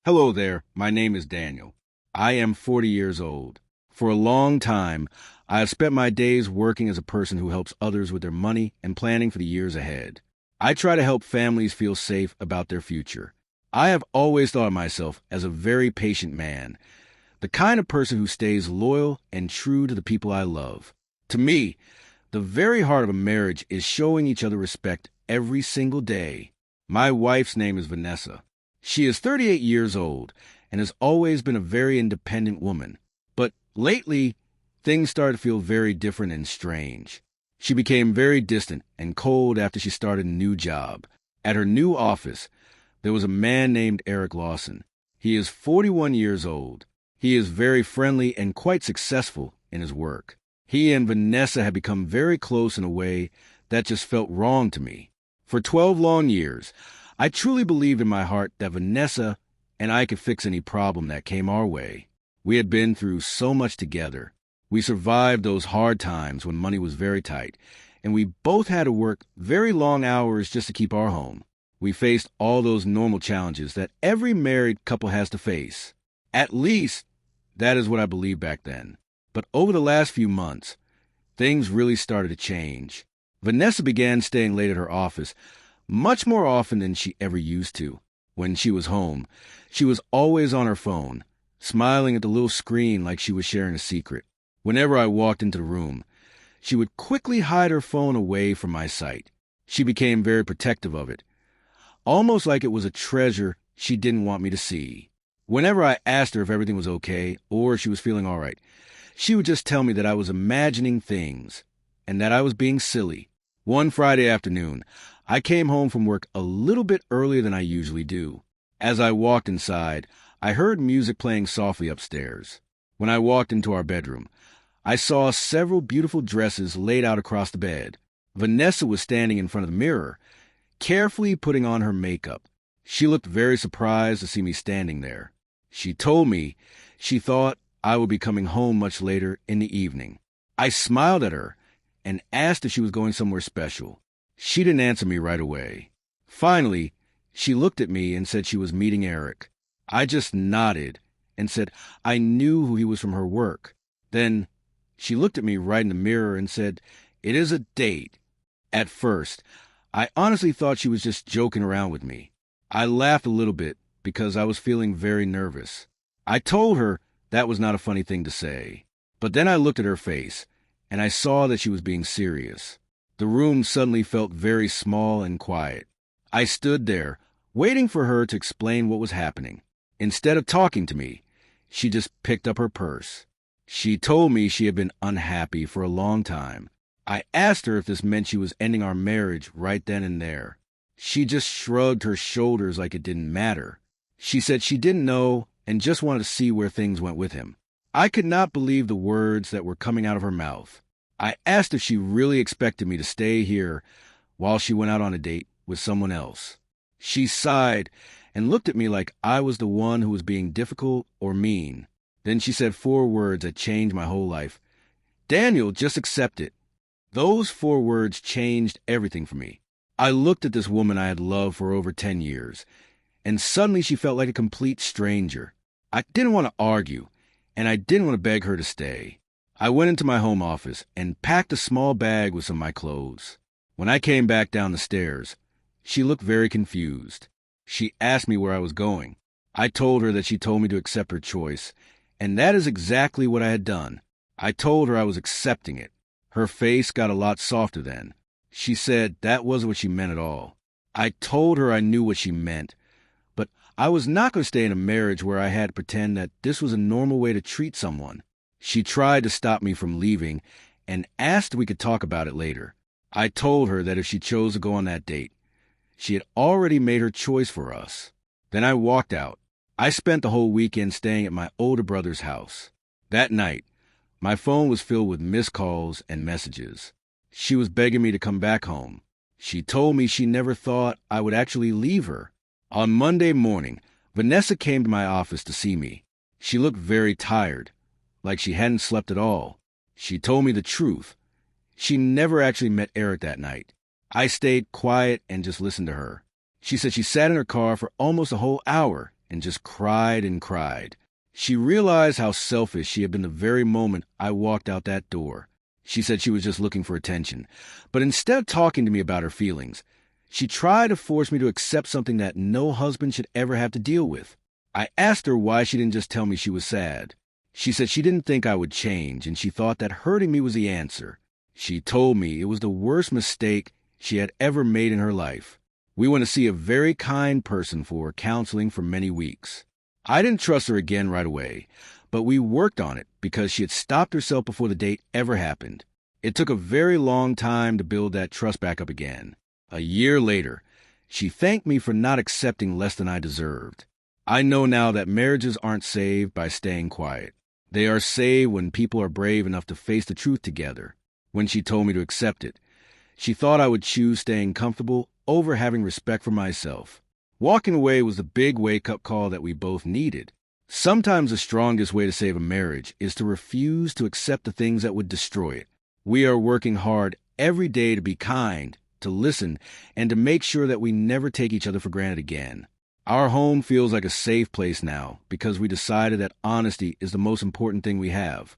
Hello there, my name is Daniel. I am 40 years old. For a long time, I have spent my days working as a person who helps others with their money and planning for the years ahead. I try to help families feel safe about their future. I have always thought of myself as a very patient man, the kind of person who stays loyal and true to the people I love. To me, the very heart of a marriage is showing each other respect every single day. My wife's name is Vanessa. She is 38 years old and has always been a very independent woman. But lately, things started to feel very different and strange. She became very distant and cold after she started a new job. At her new office, there was a man named Eric Lawson. He is 41 years old. He is very friendly and quite successful in his work. He and Vanessa had become very close in a way that just felt wrong to me. For 12 long years, I truly believed in my heart that Vanessa and I could fix any problem that came our way. We had been through so much together. We survived those hard times when money was very tight, and we both had to work very long hours just to keep our home. We faced all those normal challenges that every married couple has to face. At least, that is what I believed back then. But over the last few months, things really started to change. Vanessa began staying late at her office, much more often than she ever used to. When she was home, she was always on her phone, smiling at the little screen like she was sharing a secret. Whenever I walked into the room, she would quickly hide her phone away from my sight. She became very protective of it, almost like it was a treasure she didn't want me to see. Whenever I asked her if everything was okay or she was feeling all right, she would just tell me that I was imagining things and that I was being silly. One Friday afternoon, I came home from work a little bit earlier than I usually do. As I walked inside, I heard music playing softly upstairs. When I walked into our bedroom, I saw several beautiful dresses laid out across the bed. Vanessa was standing in front of the mirror, carefully putting on her makeup. She looked very surprised to see me standing there. She told me she thought I would be coming home much later in the evening. I smiled at her and asked if she was going somewhere special. She didn't answer me right away. Finally, she looked at me and said she was meeting Eric. I just nodded and said I knew who he was from her work. Then she looked at me right in the mirror and said, "It is a date." At first, I honestly thought she was just joking around with me. I laughed a little bit because I was feeling very nervous. I told her that was not a funny thing to say. But then I looked at her face, and I saw that she was being serious. The room suddenly felt very small and quiet. I stood there, waiting for her to explain what was happening. Instead of talking to me, she just picked up her purse. She told me she had been unhappy for a long time. I asked her if this meant she was ending our marriage right then and there. She just shrugged her shoulders like it didn't matter. She said she didn't know and just wanted to see where things went with him. I could not believe the words that were coming out of her mouth. I asked if she really expected me to stay here while she went out on a date with someone else. She sighed and looked at me like I was the one who was being difficult or mean. Then she said 4 words that changed my whole life. "Daniel, just accept it." Those 4 words changed everything for me. I looked at this woman I had loved for over 10 years, and suddenly she felt like a complete stranger. I didn't want to argue, and I didn't want to beg her to stay. I went into my home office and packed a small bag with some of my clothes. When I came back down the stairs, she looked very confused. She asked me where I was going. I told her that she told me to accept her choice, and that is exactly what I had done. I told her I was accepting it. Her face got a lot softer then. She said that wasn't what she meant at all. I told her I knew what she meant, but I was not going to stay in a marriage where I had to pretend that this was a normal way to treat someone. She tried to stop me from leaving and asked if we could talk about it later. I told her that if she chose to go on that date, she had already made her choice for us. Then I walked out. I spent the whole weekend staying at my older brother's house. That night, my phone was filled with missed calls and messages. She was begging me to come back home. She told me she never thought I would actually leave her. On Monday morning, Vanessa came to my office to see me. She looked very tired, like she hadn't slept at all. She told me the truth. She never actually met Eric that night. I stayed quiet and just listened to her. She said she sat in her car for almost a whole hour and just cried and cried. She realized how selfish she had been the very moment I walked out that door. She said she was just looking for attention. But instead of talking to me about her feelings, she tried to force me to accept something that no husband should ever have to deal with. I asked her why she didn't just tell me she was sad. She said she didn't think I would change, and she thought that hurting me was the answer. She told me it was the worst mistake she had ever made in her life. We went to see a very kind person for counseling for many weeks. I didn't trust her again right away, but we worked on it because she had stopped herself before the date ever happened. It took a very long time to build that trust back up again. A year later, she thanked me for not accepting less than I deserved. I know now that marriages aren't saved by staying quiet. They are saved when people are brave enough to face the truth together. When she told me to accept it, she thought I would choose staying comfortable over having respect for myself. Walking away was the big wake-up call that we both needed. Sometimes the strongest way to save a marriage is to refuse to accept the things that would destroy it. We are working hard every day to be kind, to listen, and to make sure that we never take each other for granted again. Our home feels like a safe place now because we decided that honesty is the most important thing we have.